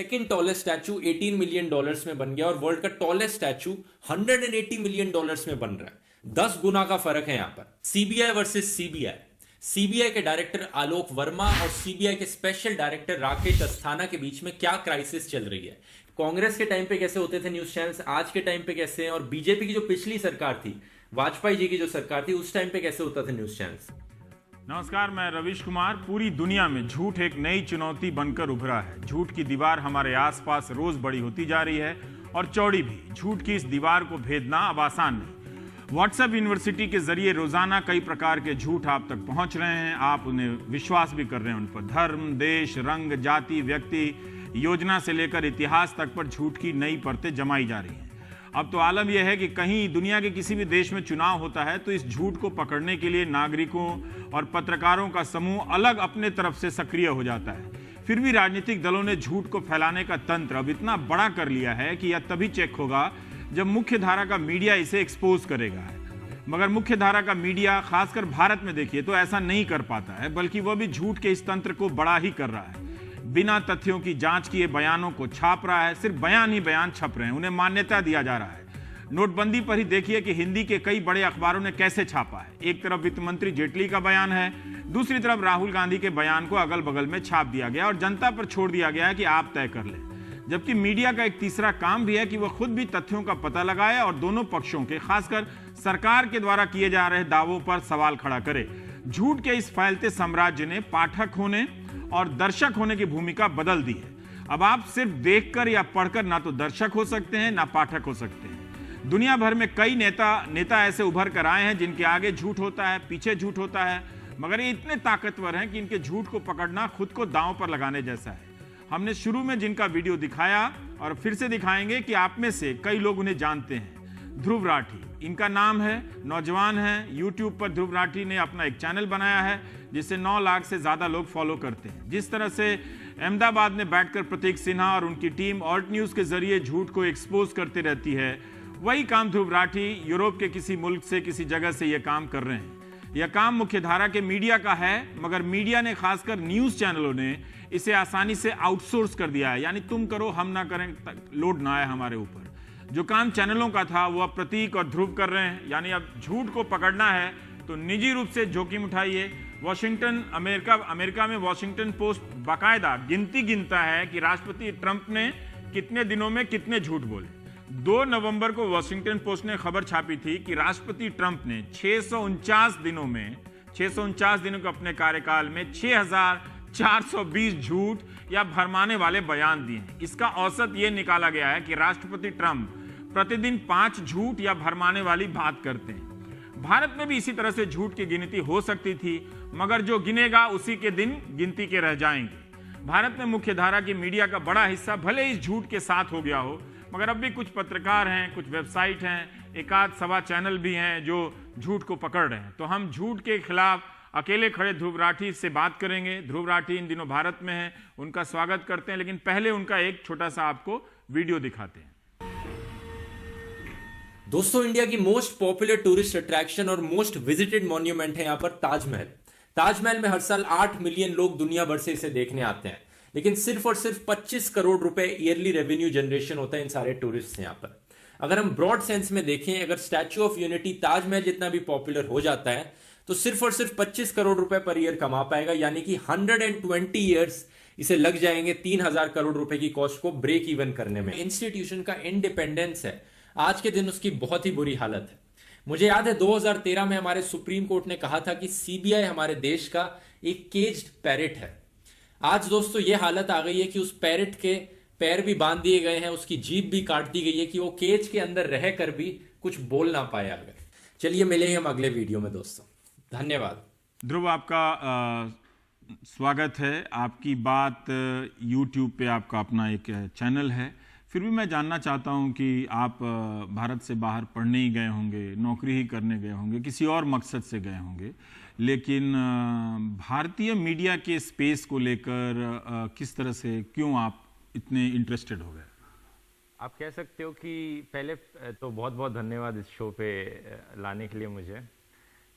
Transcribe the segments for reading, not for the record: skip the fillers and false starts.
Second tallest statue $18 million में बन गया और वर्ल्ड का टॉलेस्ट स्टैचू $180 मिलियन में बन रहा है। 10 गुना का फर्क है यहां पर। CBI versus CBI. सीबीआई के डायरेक्टर आलोक वर्मा और सीबीआई के स्पेशल डायरेक्टर राकेश अस्थाना के बीच में क्या क्राइसिस चल रही है? कांग्रेस के टाइम पे कैसे होते थे न्यूज चैनल्स, आज के टाइम पे कैसे हैं? और बीजेपी की जो पिछली सरकार थी, वाजपेयी जी की जो सरकार थी, उस टाइम पे कैसे होता था न्यूज चैनल्स? नमस्कार, मैं रवीश कुमार। पूरी दुनिया में झूठ एक नई चुनौती बनकर उभरा है। झूठ की दीवार हमारे आसपास रोज बड़ी होती जा रही है और चौड़ी भी। झूठ की इस दीवार को भेदना अब आसान नहीं। व्हाट्सएप यूनिवर्सिटी के जरिए रोजाना कई प्रकार के झूठ आप तक पहुंच रहे हैं। आप उन्हें विश्वास भी कर रहे हैं। उन पर धर्म, देश, रंग, जाति, व्यक्ति, योजना से लेकर इतिहास तक पर झूठ की नई परतें जमाई जा रही हैं। अब तो आलम यह है कि कहीं दुनिया के किसी भी देश में चुनाव होता है तो इस झूठ को पकड़ने के लिए नागरिकों और पत्रकारों का समूह अलग अपने तरफ से सक्रिय हो जाता है। फिर भी राजनीतिक दलों ने झूठ को फैलाने का तंत्र अब इतना बड़ा कर लिया है कि यह तभी चेक होगा जब मुख्य धारा का मीडिया इसे एक्सपोज करेगा। मगर मुख्य धारा का मीडिया, खासकर भारत में देखिए, तो ऐसा नहीं कर पाता है, बल्कि वह भी झूठ के इस तंत्र को बड़ा ही कर रहा है। बिना तथ्यों की जांच किए बयानों को छाप रहा है। सिर्फ बयान ही बयान छप रहे हैं, उन्हें मान्यता दिया जा रहा है। नोटबंदी पर ही देखिए कि हिंदी के कई बड़े अखबारों ने कैसे छापा है। एक तरफ वित्त मंत्री जेटली का बयान है, दूसरी तरफ राहुल गांधी के बयान को अगल बगल में छाप दिया गया और जनता पर छोड़ दिया गया है कि आप तय कर लें। जबकि मीडिया का एक तीसरा काम भी है कि वह खुद भी तथ्यों का पता लगाए और दोनों पक्षों के, खासकर सरकार के द्वारा किए जा रहे दावों पर सवाल खड़ा करे। झूठ के इस फैलते साम्राज्य ने पाठक होने और दर्शक होने की भूमिका बदल दी है। अब आप सिर्फ देखकर या पढ़कर ना तो दर्शक हो सकते हैं ना पाठक हो सकते हैं। दुनिया भर में कई नेता ऐसे उभर कर आए हैं जिनके आगे झूठ होता है, पीछे झूठ होता है, मगर ये इतने ताकतवर हैं कि इनके झूठ को पकड़ना खुद को दांव पर लगाने जैसा है। हमने शुरू में जिनका वीडियो दिखाया और फिर से दिखाएंगे कि आप में से कई लोग उन्हें जानते हैं। ध्रुव राठी इनका नाम है, नौजवान है। यूट्यूब पर ध्रुव राठी ने अपना एक चैनल बनाया है जिसे 9 लाख से ज्यादा लोग फॉलो करते हैं। जिस तरह से अहमदाबाद में बैठकर प्रतीक सिन्हा और उनकी टीम ऑल्ट न्यूज के जरिए झूठ को एक्सपोज करती रहती है, वही काम ध्रुव राठी यूरोप के किसी मुल्क से, किसी जगह से यह काम कर रहे हैं। यह काम मुख्यधारा के मीडिया का है, मगर मीडिया ने, खासकर न्यूज चैनलों ने, इसे आसानी से आउटसोर्स कर दिया है। यानी तुम करो, हम ना करें, लोड ना आए हमारे ऊपर। जो काम चैनलों का था वो अब प्रतीक और ध्रुव कर रहे हैं। यानी अब झूठ को पकड़ना है तो निजी रूप से जोखिम उठाइए। अमेरिका में वॉशिंगटन पोस्ट बाकायदा गिनती गिनता है कि राष्ट्रपति ट्रंप ने कितने दिनों में कितने झूठ बोले। 2 नवंबर को वॉशिंगटन पोस्ट ने खबर छापी थी कि राष्ट्रपति ट्रंप ने 649 दिनों के अपने कार्यकाल में 6420 झूठ या भरमाने वाले बयान दिए हैं। इसका औसत यह निकाला गया है कि राष्ट्रपति ट्रंप प्रतिदिन 5 झूठ या भरमाने वाली बात करते हैं। भारत में भी इसी तरह से झूठ की गिनती हो सकती थी, मगर जो गिनेगा उसी के दिन गिनती के रह जाएंगे। भारत में मुख्यधारा की मीडिया का बड़ा हिस्सा भले इस झूठ के साथ हो गया हो, मगर अब भी कुछ पत्रकार हैं, कुछ वेबसाइट हैं, एक आध सवा चैनल भी हैं जो झूठ को पकड़ रहे हैं। तो हम झूठ के खिलाफ अकेले खड़े ध्रुव राठी से बात करेंगे। ध्रुव राठी इन दिनों भारत में हैं, उनका स्वागत करते हैं, लेकिन पहले उनका एक छोटा सा आपको वीडियो दिखाते हैं। दोस्तों, इंडिया की मोस्ट पॉपुलर टूरिस्ट अट्रैक्शन और मोस्ट विजिटेड मॉन्यूमेंट है यहाँ पर ताजमहल। ताजमहल में हर साल 8 मिलियन लोग दुनिया भर से इसे देखने आते हैं, लेकिन सिर्फ और सिर्फ 25 करोड़ रुपए ईयरली रेवेन्यू जनरेशन होता है इन सारे टूरिस्ट से यहाँ पर। अगर हम ब्रॉड सेंस में देखें, अगर स्टैच्यू ऑफ यूनिटी ताजमहल जितना भी पॉपुलर हो जाता है तो सिर्फ और सिर्फ 25 करोड़ रुपए पर ईयर कमा पाएगा। यानी कि 120 ईयर्स इसे लग जाएंगे 3000 करोड़ रुपए की कॉस्ट को ब्रेक इवन करने में। इंस्टीट्यूशन का इंडिपेंडेंस है, आज के दिन उसकी बहुत ही बुरी हालत है। मुझे याद है 2013 में हमारे सुप्रीम कोर्ट ने कहा था कि सीबीआई हमारे देश का एक केज्ड पैरेट है। आज दोस्तों ये हालत आ गई है कि उस पैरेट के पैर भी बांध दिए गए हैं, उसकी जीभ भी काट दी गई है कि वो केज के अंदर रहकर भी कुछ बोल ना पाए आगे। चलिए मिलेंगे हम अगले वीडियो में दोस्तों, धन्यवाद। ध्रुव, आपका स्वागत है। आपकी बात यूट्यूब पे आपका अपना एक चैनल है, फिर भी मैं जानना चाहता हूं कि आप भारत से बाहर पढ़ने ही गए होंगे, नौकरी ही करने गए होंगे, किसी और मकसद से गए होंगे, लेकिन भारतीय मीडिया के स्पेस को लेकर किस तरह से, क्यों आप इतने इंटरेस्टेड हो गए? आप कह सकते हो कि पहले तो बहुत बहुत धन्यवाद इस शो पे लाने के लिए मुझे।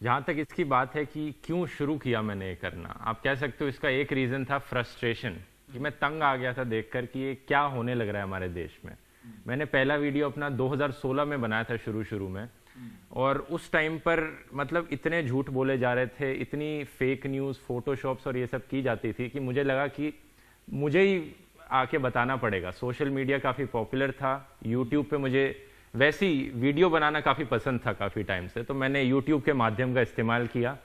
जहाँ तक इसकी बात है कि क्यों शुरू किया मैंने ये करना, आप कह सकते हो इसका एक रीज़न था फ्रस्ट्रेशन। कि मैं तंग आ गया था देखकर कि ये क्या होने लग रहा है हमारे देश में। मैंने पहला वीडियो अपना 2016 में बनाया था शुरू में, और उस टाइम पर मतलब इतने झूठ बोले जा रहे थे, इतनी फेक न्यूज़, फोटोशॉप्स और ये सब की जाती थी कि मुझे लगा कि मुझे ही आके बताना पड़ेगा। सोशल मीडिया काफ़ी पॉपुलर था, यूट्यूब पे मुझे वैसी वीडियो बनाना काफ़ी पसंद था काफ़ी टाइम से, तो मैंने यूट्यूब के माध्यम का इस्तेमाल किया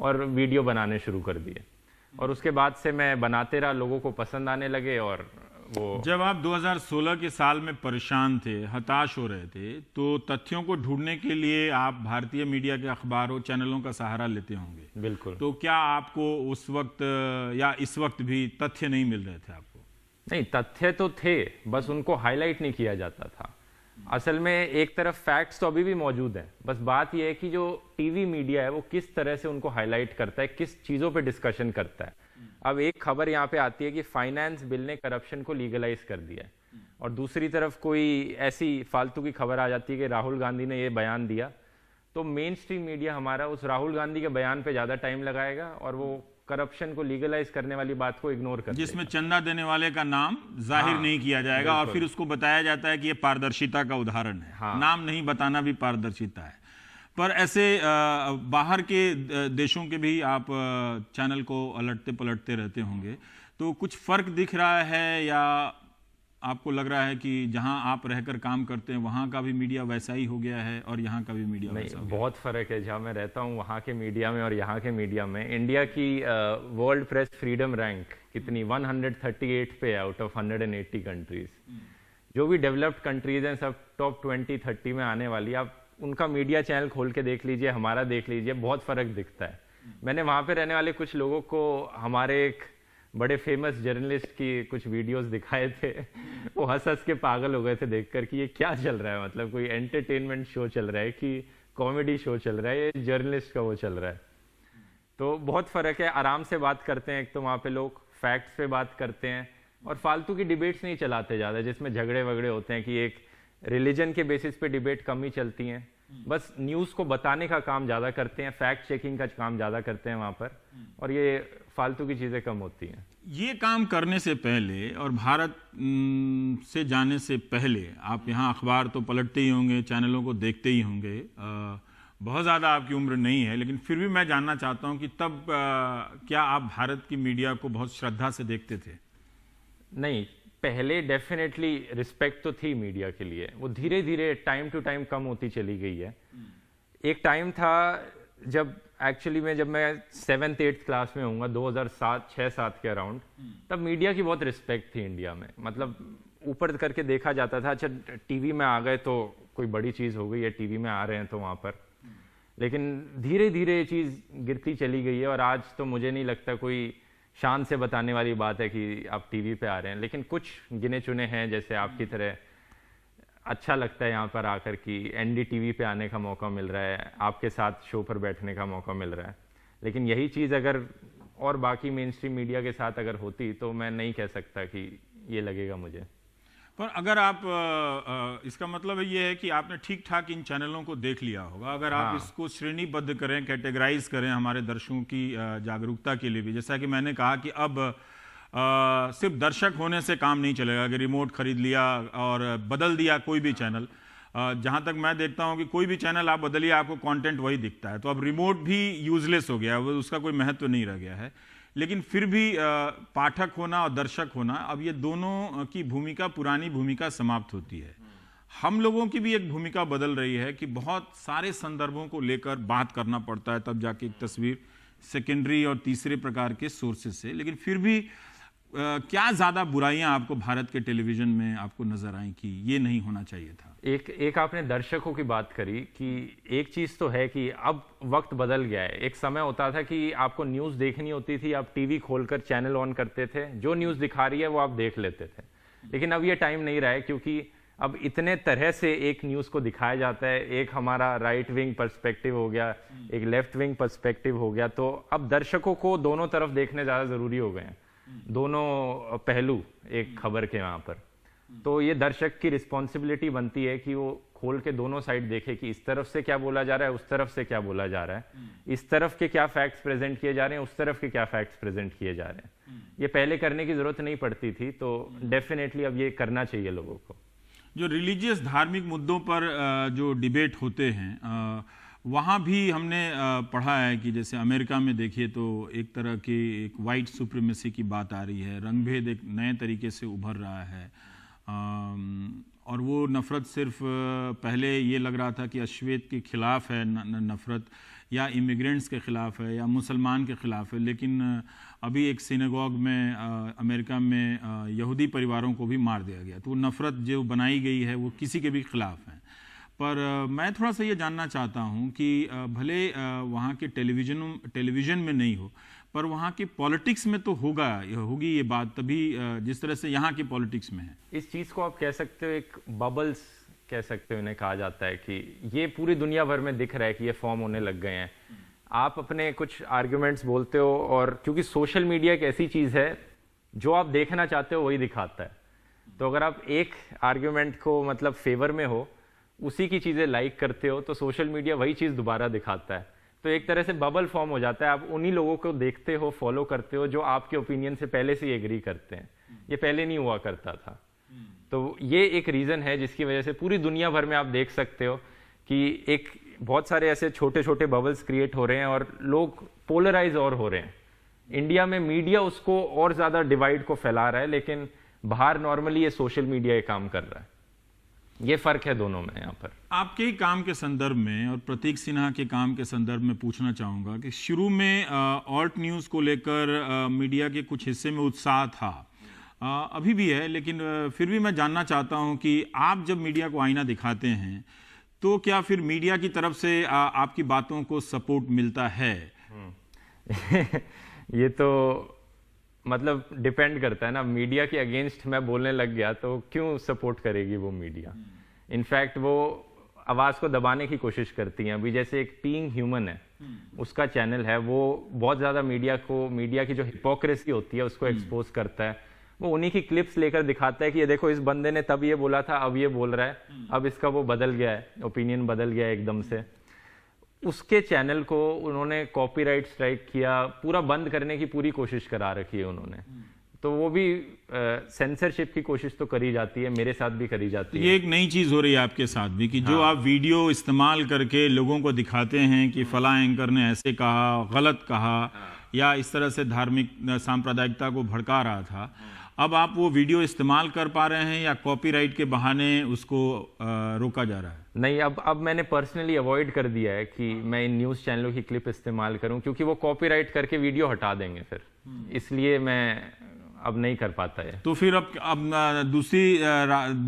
और वीडियो बनाने शुरू कर दिए, और उसके बाद से मैं बनाते रहा, लोगों को पसंद आने लगे। और वो जब आप 2016 के साल में परेशान थे, हताश हो रहे थे, तो तथ्यों को ढूंढने के लिए आप भारतीय मीडिया के अखबारों, चैनलों का सहारा लेते होंगे। बिल्कुल। तो क्या आपको उस वक्त या इस वक्त भी तथ्य नहीं मिल रहे थे आपको? नहीं, तथ्य तो थे, बस उनको हाईलाइट नहीं किया जाता था। असल में एक तरफ फैक्ट्स तो अभी भी मौजूद हैं, बस बात यह है कि जो टीवी मीडिया है वो किस तरह से उनको हाईलाइट करता है, किस चीज़ों पे डिस्कशन करता है। अब एक खबर यहाँ पे आती है कि फाइनेंस बिल ने करप्शन को लीगलाइज कर दिया है, और दूसरी तरफ कोई ऐसी फालतू की खबर आ जाती है कि राहुल गांधी ने ये बयान दिया, तो मेन स्ट्रीम मीडिया हमारा उस राहुल गांधी के बयान पे ज़्यादा टाइम लगाएगा और वो करप्शन को लीगलाइज करने वाली बात को इग्नोर कर देगा। जिसमें चंदा देने वाले का नाम जाहिर नहीं किया जाएगा, और फिर उसको बताया जाता है कि ये पारदर्शिता का उदाहरण है। नाम नहीं बताना भी पारदर्शिता है। पर ऐसे बाहर के देशों के भी आप चैनल को अलटते पलटते रहते होंगे, तो कुछ फर्क दिख रहा है, या आपको लग रहा है कि जहां आप रहकर काम करते हैं वहां का भी मीडिया वैसा ही हो गया है और यहां का भी मीडिया वैसा हो गया? बहुत फ़र्क है। जहाँ मैं रहता हूँ वहाँ के मीडिया में और यहाँ के मीडिया में। इंडिया की वर्ल्ड प्रेस फ्रीडम रैंक कितनी 138 पे है आउट ऑफ 180 कंट्रीज। जो भी डेवलप्ड कंट्रीज हैं सब टॉप 20-30 में आने वाली। आप उनका मीडिया चैनल खोल के देख लीजिए, हमारा देख लीजिए, बहुत फ़र्क दिखता है। मैंने वहाँ पे रहने वाले कुछ लोगों को हमारे एक बड़े फेमस जर्नलिस्ट की कुछ वीडियोस दिखाए थे, वो हंस हंस के पागल हो गए थे देखकर कि ये क्या चल रहा है, मतलब कोई एंटरटेनमेंट शो चल रहा है कि कॉमेडी शो चल रहा है, ये जर्नलिस्ट का वो चल रहा है। तो बहुत फ़र्क है। आराम से बात करते हैं, एक तो वहाँ पे लोग फैक्ट्स पे बात करते हैं और फालतू की डिबेट्स नहीं चलाते ज़्यादा, जिसमें झगड़े वगड़े होते हैं कि एक रिलीजन के बेसिस पे डिबेट कम ही चलती हैं। बस न्यूज़ को बताने का काम ज़्यादा करते हैं, फैक्ट चेकिंग का काम ज़्यादा करते हैं वहाँ पर, और ये फालतू की चीज़ें कम होती हैं। ये काम करने से पहले और भारत से जाने से पहले आप यहाँ अखबार तो पलटते ही होंगे, चैनलों को देखते ही होंगे। बहुत ज़्यादा आपकी उम्र नहीं है, लेकिन फिर भी मैं जानना चाहता हूँ कि तब क्या आप भारत की मीडिया को बहुत श्रद्धा से देखते थे? नहीं, पहले डेफिनेटली रिस्पेक्ट तो थी मीडिया के लिए, वो धीरे धीरे टाइम टू टाइम कम होती चली गई है। एक टाइम था जब एक्चुअली जब मैं 7th-8th क्लास में होऊंगा 2006-7 के अराउंड, तब मीडिया की बहुत रिस्पेक्ट थी इंडिया में। मतलब ऊपर करके देखा जाता था, अच्छा टीवी में आ गए तो कोई बड़ी चीज़ हो गई है, टीवी में आ रहे हैं तो वहाँ पर। लेकिन धीरे धीरे ये चीज़ गिरती चली गई है और आज तो मुझे नहीं लगता कोई शान से बताने वाली बात है कि आप टीवी पे आ रहे हैं। लेकिन कुछ गिने चुने हैं जैसे आपकी तरह, अच्छा लगता है यहाँ पर आकर कि NDTV पे आने का मौका मिल रहा है, आपके साथ शो पर बैठने का मौका मिल रहा है। लेकिन यही चीज़ अगर और बाकी मेन स्ट्रीम मीडिया के साथ अगर होती तो मैं नहीं कह सकता कि ये लगेगा मुझे। पर अगर आप इसका मतलब ये है कि आपने ठीक ठाक इन चैनलों को देख लिया होगा। अगर आप इसको श्रेणीबद्ध करें, कैटेगराइज करें हमारे दर्शकों की जागरूकता के लिए भी, जैसा कि मैंने कहा कि अब सिर्फ दर्शक होने से काम नहीं चलेगा कि रिमोट खरीद लिया और बदल दिया कोई भी चैनल। जहाँ तक मैं देखता हूँ कि कोई भी चैनल आप बदलिए आपको कंटेंट वही दिखता है, तो अब रिमोट भी यूजलेस हो गया, उसका कोई महत्व नहीं रह गया है। लेकिन फिर भी पाठक होना और दर्शक होना, अब ये दोनों की भूमिका, पुरानी भूमिका समाप्त होती है। हम लोगों की भी एक भूमिका बदल रही है कि बहुत सारे संदर्भों को लेकर बात करना पड़ता है, तब जाके एक तस्वीर सेकेंडरी और तीसरे प्रकार के सोर्सेज से। लेकिन फिर भी क्या ज़्यादा बुराइयां आपको भारत के टेलीविज़न में आपको नजर आई कि ये नहीं होना चाहिए था? एक आपने दर्शकों की बात करी कि एक चीज़ तो है कि अब वक्त बदल गया है। एक समय होता था कि आपको न्यूज़ देखनी होती थी, आप टीवी खोलकर चैनल ऑन करते थे, जो न्यूज़ दिखा रही है वो आप देख लेते थे। लेकिन अब ये टाइम नहीं रहा है, क्योंकि अब इतने तरह से एक न्यूज़ को दिखाया जाता है। एक हमारा राइट विंग पर्सपेक्टिव हो गया, एक लेफ्ट विंग पर्सपेक्टिव हो गया, तो अब दर्शकों को दोनों तरफ देखने ज़्यादा ज़रूरी हो गए हैं, दोनों पहलू एक खबर के वहाँ पर। तो ये दर्शक की रिस्पॉन्सिबिलिटी बनती है कि वो खोल के दोनों साइड देखे कि इस तरफ से क्या बोला जा रहा है, उस तरफ से क्या बोला जा रहा है, इस तरफ के क्या फैक्ट्स प्रेजेंट किए जा रहे हैं, उस तरफ के क्या फैक्ट्स प्रेजेंट किए जा रहे हैं। ये पहले करने की जरूरत नहीं पड़ती थी, तो डेफिनेटली अब ये करना चाहिए लोगों को। जो रिलीजियस धार्मिक मुद्दों पर जो डिबेट होते हैं वहाँ भी हमने पढ़ा है कि जैसे अमेरिका में देखिए तो एक तरह की एक वाइट सुप्रीमेसी की बात आ रही है, रंगभेद एक नए तरीके से उभर रहा है। और वो नफ़रत सिर्फ पहले ये लग रहा था कि अश्वेत के ख़िलाफ़ है नफ़रत, या इमिग्रेंट्स के ख़िलाफ़ है, या मुसलमान के ख़िलाफ़ है, लेकिन अभी एक सिनेगॉग में अमेरिका में यहूदी परिवारों को भी मार दिया गया। तो वो नफ़रत जो बनाई गई है वो किसी के भी ख़िलाफ़ है। पर मैं थोड़ा सा ये जानना चाहता हूँ कि भले वहाँ के टेलीविज़न में नहीं हो, पर वहाँ की पॉलिटिक्स में तो होगी ये बात, तभी जिस तरह से यहाँ की पॉलिटिक्स में है। इस चीज़ को आप कह सकते हो एक बबल्स कह सकते हो, इन्हें कहा जाता है कि ये पूरी दुनिया भर में दिख रहा है कि ये फॉर्म होने लग गए हैं। आप अपने कुछ आर्ग्यूमेंट्स बोलते हो, और क्योंकि सोशल मीडिया एक ऐसी चीज़ है जो आप देखना चाहते हो वही दिखाता है। तो अगर आप एक आर्ग्यूमेंट को मतलब फेवर में हो, उसी की चीज़ें लाइक करते हो, तो सोशल मीडिया वही चीज़ दोबारा दिखाता है। तो एक तरह से बबल फॉर्म हो जाता है, आप उन्हीं लोगों को देखते हो, फॉलो करते हो जो आपके ओपिनियन से पहले से ही एग्री करते हैं। ये पहले नहीं हुआ करता था। तो ये एक रीज़न है जिसकी वजह से पूरी दुनिया भर में आप देख सकते हो कि एक बहुत सारे ऐसे छोटे छोटे बबल्स क्रिएट हो रहे हैं और लोग पोलराइज और हो रहे हैं। इंडिया में मीडिया उसको और ज़्यादा डिवाइड को फैला रहा है, लेकिन बाहर नॉर्मली ये सोशल मीडिया ये काम कर रहा है। ये फर्क है दोनों में। यहाँ पर आपके ही काम के संदर्भ में और प्रतीक सिन्हा के काम के संदर्भ में पूछना चाहूँगा कि शुरू में ऑल्ट न्यूज़ को लेकर मीडिया के कुछ हिस्से में उत्साह था, अभी भी है, लेकिन फिर भी मैं जानना चाहता हूँ कि आप जब मीडिया को आईना दिखाते हैं तो क्या फिर मीडिया की तरफ से आपकी बातों को सपोर्ट मिलता है? ये तो मतलब डिपेंड करता है ना। मीडिया के अगेंस्ट मैं बोलने लग गया तो क्यों सपोर्ट करेगी वो मीडिया। इनफैक्ट वो आवाज़ को दबाने की कोशिश करती हैं। अभी जैसे एक बीइंग ह्यूमन है, उसका चैनल है, वो बहुत ज़्यादा मीडिया की जो हिपोक्रेसी होती है उसको एक्सपोज करता है। वो उन्हीं की क्लिप्स लेकर दिखाता है कि ये देखो इस बंदे ने तब ये बोला था, अब ये बोल रहा है, अब इसका वो बदल गया है, ओपिनियन बदल गया है एकदम से। उसके चैनल को उन्होंने कॉपीराइट स्ट्राइक किया, पूरा बंद करने की पूरी कोशिश करा रखी है उन्होंने। तो वो भी सेंसरशिप की कोशिश तो करी जाती है, मेरे साथ भी करी जाती है। ये एक नई चीज़ हो रही है आपके साथ भी कि जो आप वीडियो इस्तेमाल करके लोगों को दिखाते हैं कि फला एंकर ने ऐसे कहा, गलत कहा, या इस तरह से धार्मिक सांप्रदायिकता को भड़का रहा था, अब आप वो वीडियो इस्तेमाल कर पा रहे हैं या कॉपीराइट के बहाने उसको रोका जा रहा है? नहीं, अब मैंने पर्सनली अवॉइड कर दिया है कि मैं इन न्यूज़ चैनलों की क्लिप इस्तेमाल करूं, क्योंकि वो कॉपीराइट करके वीडियो हटा देंगे फिर, इसलिए मैं अब नहीं कर पाता है। तो फिर अब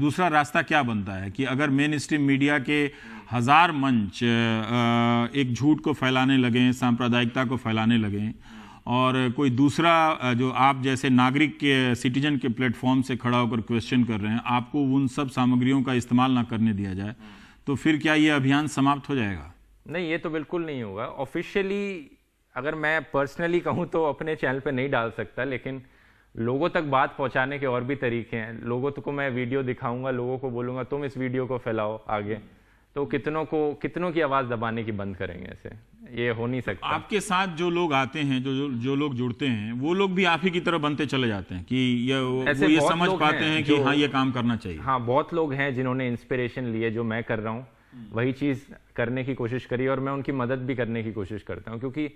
दूसरा रास्ता क्या बनता है कि अगर मेन स्ट्रीम मीडिया के हजार मंच एक झूठ को फैलाने लगें, सांप्रदायिकता को फैलाने लगें, और कोई दूसरा जो आप जैसे नागरिक के सिटीजन के प्लेटफॉर्म से खड़ा होकर क्वेश्चन कर रहे हैं, आपको उन सब सामग्रियों का इस्तेमाल ना करने दिया जाए, तो फिर क्या ये अभियान समाप्त हो जाएगा? नहीं, ये तो बिल्कुल नहीं होगा। ऑफिशियली अगर मैं पर्सनली कहूँ तो अपने चैनल पे नहीं डाल सकता, लेकिन लोगों तक बात पहुंचाने के और भी तरीके हैं। लोगों को मैं वीडियो दिखाऊंगा, लोगों को बोलूंगा तुम इस वीडियो को फैलाओ आगे, तो कितनों की आवाज़ दबाने की बंद करेंगे? ऐसे ये हो नहीं सकता। आपके साथ जो लोग आते हैं, जो लोग जुड़ते हैं, वो लोग भी आप ही की तरह बनते चले जाते हैं कि ये समझ पाते हैं कि हाँ ये काम करना चाहिए? हाँ, बहुत लोग हैं जिन्होंने इंस्पिरेशन लिए, जो मैं कर रहा हूँ वही चीज़ करने की कोशिश करी, और मैं उनकी मदद भी करने की कोशिश करता हूँ, क्योंकि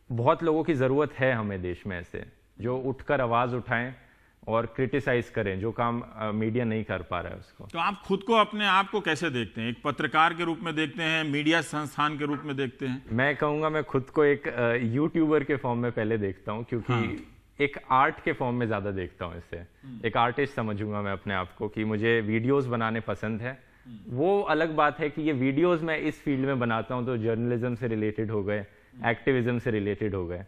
बहुत लोगों की ज़रूरत है हमें देश में ऐसे जो उठकर आवाज़ उठाएं और क्रिटिसाइज करें, जो काम मीडिया नहीं कर पा रहा है उसको। तो आप खुद को, अपने आप को कैसे देखते हैं? एक पत्रकार के रूप में देखते हैं, मीडिया संस्थान के रूप में देखते हैं? मैं कहूँगा मैं खुद को एक यूट्यूबर के फॉर्म में पहले देखता हूँ, क्योंकि एक आर्ट के फॉर्म में ज़्यादा देखता हूँ इससे। एक आर्टिस्ट समझूंगा मैं अपने आप को कि मुझे वीडियोस बनाने पसंद है। वो अलग बात है कि ये वीडियोस मैं इस फील्ड में बनाता हूँ तो जर्नलिज्म से रिलेटेड हो गए, एक्टिविज्म से रिलेटेड हो गए,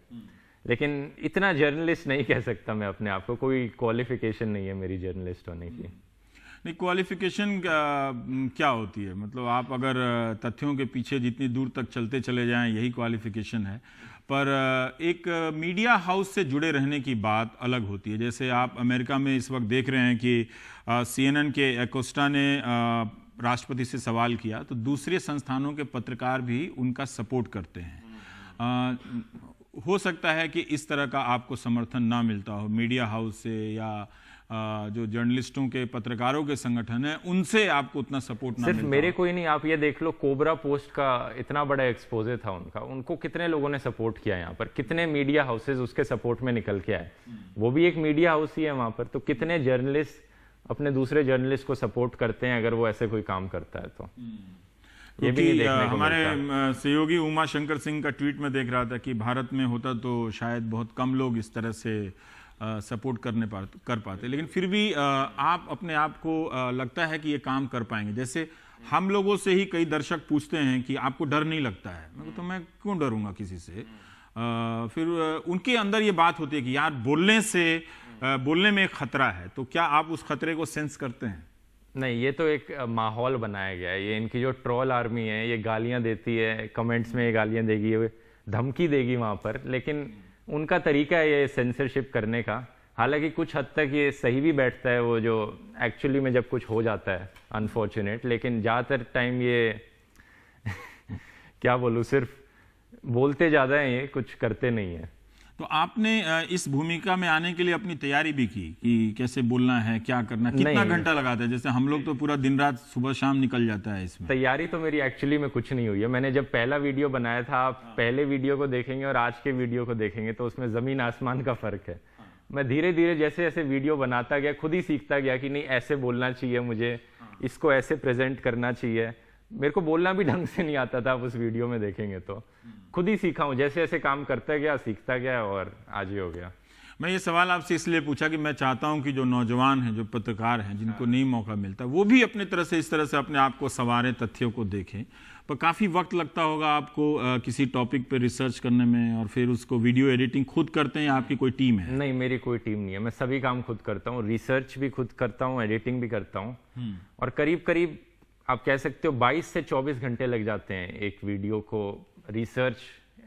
लेकिन इतना जर्नलिस्ट नहीं कह सकता मैं अपने आप को। कोई क्वालिफिकेशन नहीं है मेरी जर्नलिस्ट होने की। नहीं, क्वालिफिकेशन क्या होती है? मतलब आप अगर तथ्यों के पीछे जितनी दूर तक चलते चले जाएं, यही क्वालिफिकेशन है। पर एक मीडिया हाउस से जुड़े रहने की बात अलग होती है। जैसे आप अमेरिका में इस वक्त देख रहे हैं कि CNN के एकोस्टा ने राष्ट्रपति से सवाल किया, तो दूसरे संस्थानों के पत्रकार भी उनका सपोर्ट करते हैं। हो सकता है कि इस तरह का आपको समर्थन ना मिलता हो मीडिया हाउस से या जो जर्नलिस्टों के पत्रकारों के संगठन है उनसे आपको उतना सपोर्ट ना सिर्फ मिलता मेरे हो। को ही नहीं, आप ये देख लो कोबरा पोस्ट का इतना बड़ा एक्सपोजर था उनका, उनको कितने लोगों ने सपोर्ट किया यहाँ पर, कितने मीडिया हाउसेज उसके सपोर्ट में निकल के आए, वो भी एक मीडिया हाउस ही है वहां पर, तो कितने जर्नलिस्ट अपने दूसरे जर्नलिस्ट को सपोर्ट करते हैं अगर वो ऐसे कोई काम करता है तो ये भी नहीं देखने को हमारे मिलता। सहयोगी उमा शंकर सिंह का ट्वीट में देख रहा था कि भारत में होता तो शायद बहुत कम लोग इस तरह से सपोर्ट कर पाते, लेकिन फिर भी आप अपने आप को लगता है कि ये काम कर पाएंगे। जैसे हम लोगों से ही कई दर्शक पूछते हैं कि आपको डर नहीं लगता है, तो मैं क्यों डरूंगा किसी से। फिर उनके अंदर ये बात होती है कि यार बोलने में एक खतरा है, तो क्या आप उस खतरे को सेंस करते हैं? नहीं, ये तो एक माहौल बनाया गया है, ये इनकी जो ट्रोल आर्मी है ये गालियां देती है, कमेंट्स में ये गालियां देगी, ये धमकी देगी वहां पर, लेकिन उनका तरीका है ये सेंसरशिप करने का। हालांकि कुछ हद तक ये सही भी बैठता है, वो जो एक्चुअली में जब कुछ हो जाता है अनफॉर्चुनेट, लेकिन ज़्यादातर टाइम ये क्या बोलूँ, सिर्फ बोलते ज़्यादा हैं, ये कुछ करते नहीं है। तो आपने इस भूमिका में आने के लिए अपनी तैयारी भी की कि कैसे बोलना है, क्या करना, कितना घंटा लगाता है? जैसे हम लोग तो पूरा दिन रात सुबह शाम निकल जाता है इसमें। तैयारी तो मेरी एक्चुअली में कुछ नहीं हुई है। मैंने जब पहला वीडियो बनाया था, आप पहले वीडियो को देखेंगे और आज के वीडियो को देखेंगे तो उसमें ज़मीन आसमान का फ़र्क है। मैं धीरे धीरे जैसे जैसे वीडियो बनाता गया खुद ही सीखता गया कि नहीं ऐसे बोलना चाहिए मुझे, इसको ऐसे प्रेजेंट करना चाहिए। मेरे को बोलना भी ढंग से नहीं आता था, आप उस वीडियो में देखेंगे तो खुद ही सीखा हूँ, जैसे जैसे काम करता गया सीखता गया और आज ही हो गया। मैं ये सवाल आपसे इसलिए पूछा कि मैं चाहता हूं कि जो नौजवान हैं, जो पत्रकार हैं, जिनको नहीं मौका मिलता, वो भी अपने तरह से इस तरह से अपने आप को संवारें, तथ्यों को देखें। पर काफ़ी वक्त लगता होगा आपको किसी टॉपिक पे रिसर्च करने में, और फिर उसको वीडियो एडिटिंग खुद करते हैं या आपकी कोई टीम है? नहीं, मेरी कोई टीम नहीं है, मैं सभी काम खुद करता हूँ, रिसर्च भी खुद करता हूँ, एडिटिंग भी करता हूँ, और करीब करीब आप कह सकते हो 22 से 24 घंटे लग जाते हैं एक वीडियो को रिसर्च,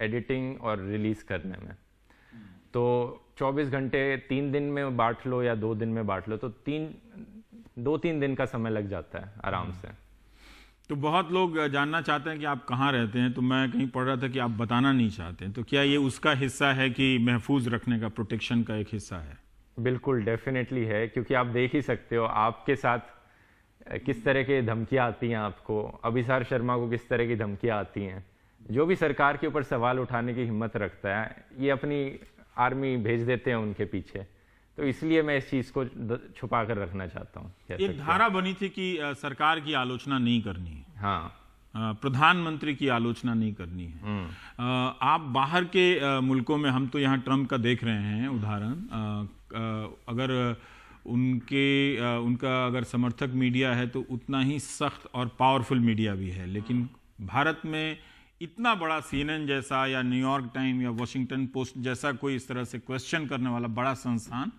एडिटिंग और रिलीज करने में। तो 24 घंटे 3 दिन में बांट लो या 2 दिन में बांट लो तो 2-3 दिन का समय लग जाता है आराम से। तो बहुत लोग जानना चाहते हैं कि आप कहाँ रहते हैं, तो मैं कहीं पढ़ रहा था कि आप बताना नहीं चाहते हैं, तो क्या ये उसका हिस्सा है कि महफूज रखने का, प्रोटेक्शन का एक हिस्सा है? बिल्कुल डेफिनेटली है, क्योंकि आप देख ही सकते हो आपके साथ किस तरह की धमकियाँ आती हैं, आपको अभिसार शर्मा को किस तरह की धमकियाँ आती हैं। जो भी सरकार के ऊपर सवाल उठाने की हिम्मत रखता है ये अपनी आर्मी भेज देते हैं उनके पीछे, तो इसलिए मैं इस चीज़ को छुपा कर रखना चाहता हूँ। एक धारा बनी थी कि सरकार की आलोचना नहीं करनी है, हाँ, प्रधानमंत्री की आलोचना नहीं करनी है। आप बाहर के मुल्कों में, हम तो यहाँ ट्रंप का देख रहे हैं उदाहरण, अगर उनका अगर समर्थक मीडिया है तो उतना ही सख्त और पावरफुल मीडिया भी है, लेकिन भारत में इतना बड़ा CNN जैसा या न्यूयॉर्क टाइम या वॉशिंगटन पोस्ट जैसा कोई इस तरह से क्वेश्चन करने वाला बड़ा संस्थान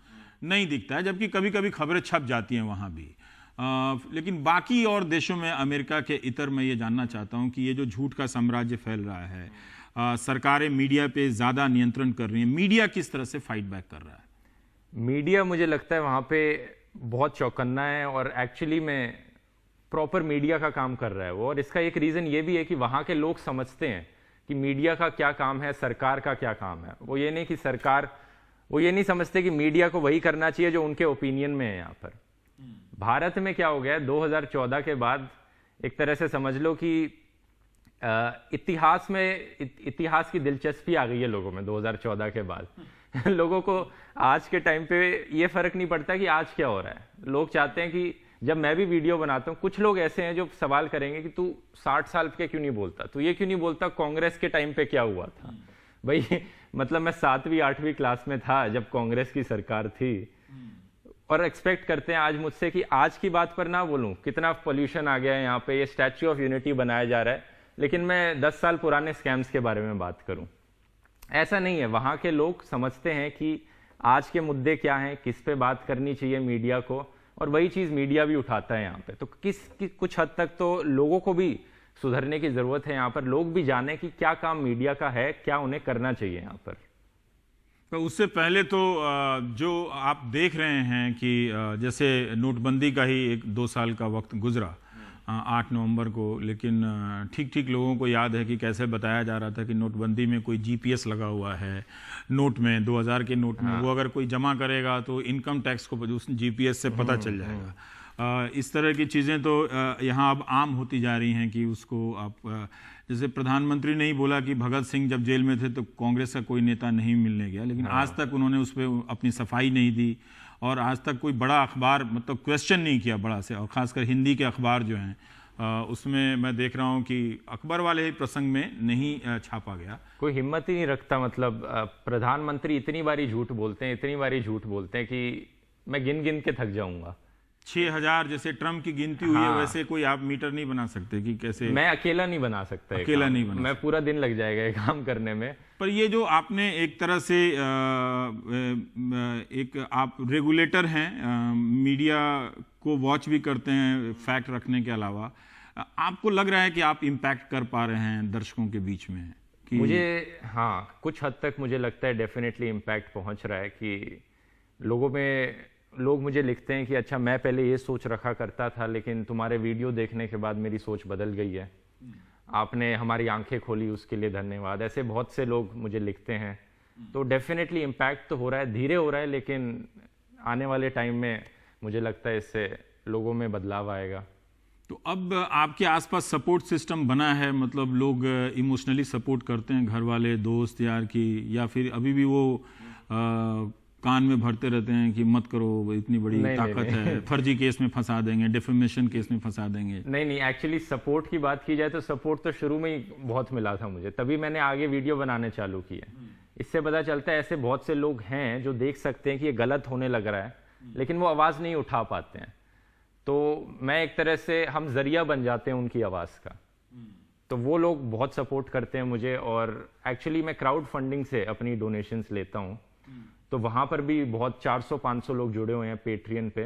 नहीं दिखता है, जबकि कभी कभी खबरें छप जाती हैं वहाँ भी। लेकिन बाकी और देशों में, अमेरिका के इतर, मैं ये जानना चाहता हूँ कि ये जो झूठ का साम्राज्य फैल रहा है, सरकारें मीडिया पे ज़्यादा नियंत्रण कर रही हैं, मीडिया किस तरह से फाइट बैक कर रहा है? मीडिया मुझे लगता है वहाँ पे बहुत चौकन्ना है और एक्चुअली में प्रॉपर मीडिया का काम कर रहा है वो, और इसका एक रीज़न ये भी है कि वहाँ के लोग समझते हैं कि मीडिया का क्या काम है, सरकार का क्या काम है। वो ये नहीं समझते कि मीडिया को वही करना चाहिए जो उनके ओपिनियन में है। यहाँ पर भारत में क्या हो गया, 2014 के बाद एक तरह से समझ लो कि इतिहास की दिलचस्पी आ गई है लोगों में 2014 के बाद। लोगों को आज के टाइम पे ये फर्क नहीं पड़ता कि आज क्या हो रहा है। लोग चाहते हैं कि जब मैं भी वीडियो बनाता हूँ, कुछ लोग ऐसे हैं जो सवाल करेंगे कि तू 60 साल के क्यों नहीं बोलता, तू ये क्यों नहीं बोलता कांग्रेस के टाइम पे क्या हुआ था। भाई मतलब मैं 7वीं 8वीं क्लास में था जब कांग्रेस की सरकार थी, और एक्सपेक्ट करते हैं आज मुझसे कि आज की बात पर ना बोलूं, कितना पोल्यूशन आ गया है यहाँ पे, ये स्टैच्यू ऑफ यूनिटी बनाया जा रहा है, लेकिन मैं 10 साल पुराने स्कैम्स के बारे में बात करूं। ऐसा नहीं है, वहाँ के लोग समझते हैं कि आज के मुद्दे क्या हैं, किस पे बात करनी चाहिए मीडिया को, और वही चीज़ मीडिया भी उठाता है यहाँ पे। तो कुछ हद तक तो लोगों को भी सुधरने की ज़रूरत है यहाँ पर, लोग भी जाने कि क्या काम मीडिया का है, क्या उन्हें करना चाहिए यहाँ पर। तो उससे पहले तो जो आप देख रहे हैं कि जैसे नोटबंदी का ही 1-2 साल का वक्त गुजरा, 8 नवंबर को, लेकिन ठीक ठीक लोगों को याद है कि कैसे बताया जा रहा था कि नोटबंदी में कोई जीपीएस लगा हुआ है नोट में, 2000 के नोट में, वो अगर कोई जमा करेगा तो इनकम टैक्स को उस जीपीएस से पता चल जाएगा। इस तरह की चीज़ें तो यहाँ अब आम होती जा रही हैं कि उसको आप जैसे प्रधानमंत्री ने ही बोला कि भगत सिंह जब जेल में थे तो कांग्रेस का कोई नेता नहीं मिलने गया, लेकिन आज तक उन्होंने उस पर अपनी सफाई नहीं दी और आज तक कोई बड़ा अखबार मतलब क्वेश्चन नहीं किया बड़ा से, और ख़ासकर हिंदी के अखबार जो हैं उसमें मैं देख रहा हूँ कि अकबर वाले प्रसंग में नहीं छापा गया। कोई हिम्मत ही नहीं रखता। मतलब प्रधानमंत्री इतनी बारी झूठ बोलते हैं कि मैं गिन गिन के थक जाऊंगा। 6000 जैसे ट्रम्प की गिनती हुई है, वैसे कोई आप मीटर नहीं बना सकते कि कैसे। मैं अकेला नहीं बना सकता, अकेला नहीं बना, मैं पूरा दिन लग जाएगा ये काम करने में। पर ये जो आपने एक तरह से एक आप रेगुलेटर हैं, मीडिया को वॉच भी करते हैं फैक्ट रखने के अलावा, आपको लग रहा है कि आप इम्पैक्ट कर पा रहे हैं दर्शकों के बीच में कि? मुझे हाँ, कुछ हद तक मुझे लगता है डेफिनेटली इम्पैक्ट पहुंच रहा है कि लोग मुझे लिखते हैं कि अच्छा मैं पहले ये सोच रखा करता था, लेकिन तुम्हारे वीडियो देखने के बाद मेरी सोच बदल गई है, आपने हमारी आंखें खोली, उसके लिए धन्यवाद। ऐसे बहुत से लोग मुझे लिखते हैं। तो डेफिनेटली इम्पैक्ट तो हो रहा है, धीरे हो रहा है, लेकिन आने वाले टाइम में मुझे लगता है इससे लोगों में बदलाव आएगा। तो अब आपके आसपास सपोर्ट सिस्टम बना है, मतलब लोग इमोशनली सपोर्ट करते हैं, घर वाले, दोस्त, यार की, या फिर अभी भी वो कान में भरते रहते हैं कि मत करो, इतनी बड़ी ताकत है, फर्जी केस में फंसा देंगे, डिफेमेशन केस में फंसा देंगे? नहीं, एक्चुअली सपोर्ट की बात की जाए तो सपोर्ट तो शुरू में ही बहुत मिला था मुझे, तभी मैंने आगे वीडियो बनाने चालू किए। इससे पता चलता है ऐसे बहुत से लोग हैं जो देख सकते हैं कि ये गलत होने लग रहा है, लेकिन वो आवाज़ नहीं उठा पाते हैं। तो मैं एक तरह से हम जरिया बन जाते हैं उनकी आवाज़ का। तो वो लोग बहुत सपोर्ट करते हैं मुझे, और एक्चुअली मैं क्राउड फंडिंग से अपनी डोनेशंस लेता हूँ। तो वहाँ पर भी बहुत 400-500 लोग जुड़े हुए हैं पेट्रियन पे।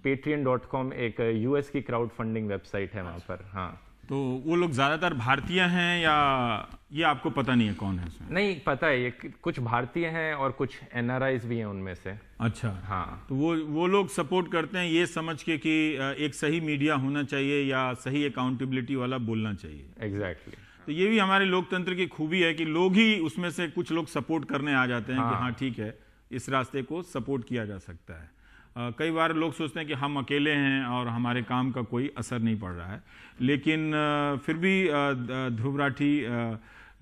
patreon.com एक यूएस की क्राउड फंडिंग वेबसाइट है वहाँ पर। हाँ, तो वो लोग ज़्यादातर भारतीय हैं या ये आपको पता नहीं है कौन है उसमें? नहीं पता है, ये कुछ भारतीय हैं और कुछ एनआरआईज भी हैं उनमें से। अच्छा, हाँ। तो वो लोग सपोर्ट करते हैं ये समझ के कि एक सही मीडिया होना चाहिए या सही अकाउंटेबिलिटी वाला बोलना चाहिए। एग्जैक्टली। तो ये भी हमारे लोकतंत्र की खूबी है कि लोग ही उसमें से कुछ लोग सपोर्ट करने आ जाते हैं। हाँ। कि हाँ ठीक है, इस रास्ते को सपोर्ट किया जा सकता है। कई बार लोग सोचते हैं कि हम अकेले हैं और हमारे काम का कोई असर नहीं पड़ रहा है, लेकिन फिर भी ध्रुव राठी,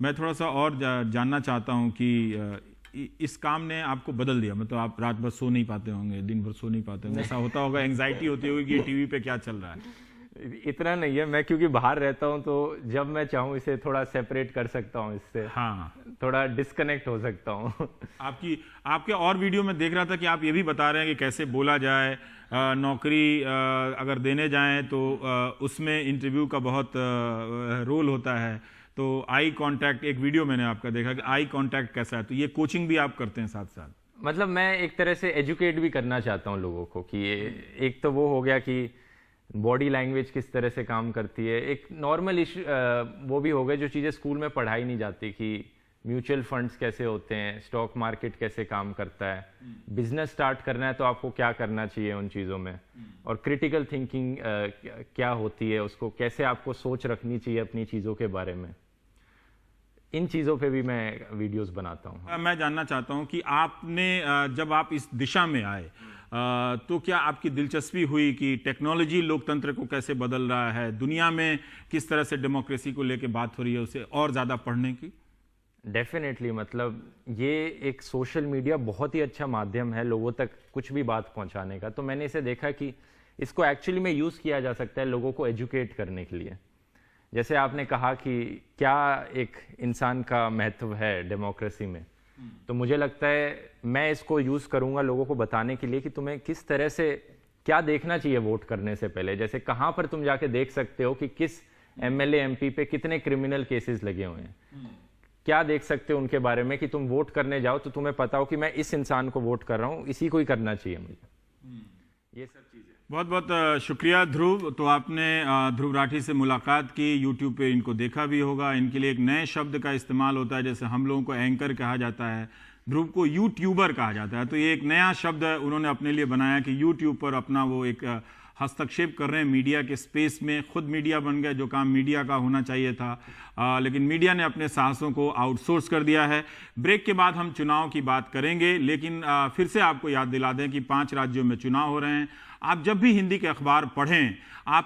मैं थोड़ा सा और जानना चाहता हूं कि इस काम ने आपको बदल दिया, मतलब आप रात भर सो नहीं पाते होंगे, दिन भर सो नहीं पाते होंगे, ऐसा होता होगा, एंग्जाइटी होती होगी कि टीवी पे क्या चल रहा है? इतना नहीं है, मैं क्योंकि बाहर रहता हूं तो जब मैं चाहूं इसे थोड़ा सेपरेट कर सकता हूं इससे। हाँ, थोड़ा डिस्कनेक्ट हो सकता हूं। आपके और वीडियो में देख रहा था कि आप ये भी बता रहे हैं कि कैसे बोला जाए, नौकरी अगर देने जाएं तो उसमें इंटरव्यू का बहुत रोल होता है। तो आई कांटेक्ट, एक वीडियो मैंने आपका देखा कि आई कांटेक्ट कैसा है, तो ये कोचिंग भी आप करते हैं साथ साथ? मतलब मैं एक तरह से एजुकेट भी करना चाहता हूँ लोगों को कि एक तो वो हो गया कि बॉडी लैंग्वेज किस तरह से काम करती है, एक नॉर्मल इशू वो भी हो गए जो चीज़ें स्कूल में पढ़ाई नहीं जाती कि म्यूचुअल फंड्स कैसे होते हैं, स्टॉक मार्केट कैसे काम करता है, बिजनेस स्टार्ट करना है तो आपको क्या करना चाहिए उन चीज़ों में, और क्रिटिकल थिंकिंग क्या होती है, उसको कैसे आपको सोच रखनी चाहिए अपनी चीज़ों के बारे में। इन चीज़ों पे भी मैं वीडियोस बनाता हूँ। मैं जानना चाहता हूँ कि आपने जब आप इस दिशा में आए तो क्या आपकी दिलचस्पी हुई कि टेक्नोलॉजी लोकतंत्र को कैसे बदल रहा है, दुनिया में किस तरह से डेमोक्रेसी को लेकर बात हो रही है, उसे और ज़्यादा पढ़ने की? डेफिनेटली, मतलब ये एक सोशल मीडिया बहुत ही अच्छा माध्यम है लोगों तक कुछ भी बात पहुंचाने का। तो मैंने इसे देखा कि इसको एक्चुअली में यूज़ किया जा सकता है लोगों को एजुकेट करने के लिए। जैसे आपने कहा कि क्या एक इंसान का महत्व है डेमोक्रेसी में, तो मुझे लगता है मैं इसको यूज़ करूंगा लोगों को बताने के लिए कि तुम्हें किस तरह से क्या देखना चाहिए वोट करने से पहले। जैसे कहाँ पर तुम जाके देख सकते हो कि किस एमएलए एमपी पे कितने क्रिमिनल केसेस लगे हुए हैं, क्या देख सकते हो उनके बारे में कि तुम वोट करने जाओ तो तुम्हें पता हो कि मैं इस इंसान को वोट कर रहा हूँ, इसी को ही करना चाहिए मुझे। ये सब चीज़ें। बहुत बहुत शुक्रिया ध्रुव। तो आपने ध्रुव राठी से मुलाकात की, यूट्यूब पे इनको देखा भी होगा। इनके लिए एक नए शब्द का इस्तेमाल होता है, जैसे हम लोगों को एंकर कहा जाता है, ध्रुव को यूट्यूबर कहा जाता है। तो ये एक नया शब्द उन्होंने अपने लिए बनाया कि यूट्यूब पर अपना वो एक हस्तक्षेप कर रहे हैं मीडिया के स्पेस में। खुद मीडिया बन गए, जो काम मीडिया का होना चाहिए था, लेकिन मीडिया ने अपने साहसों को आउटसोर्स कर दिया है। ब्रेक के बाद हम चुनाव की बात करेंगे, लेकिन फिर से आपको याद दिला दें कि 5 राज्यों में चुनाव हो रहे हैं। आप जब भी हिंदी के अखबार पढ़ें, आप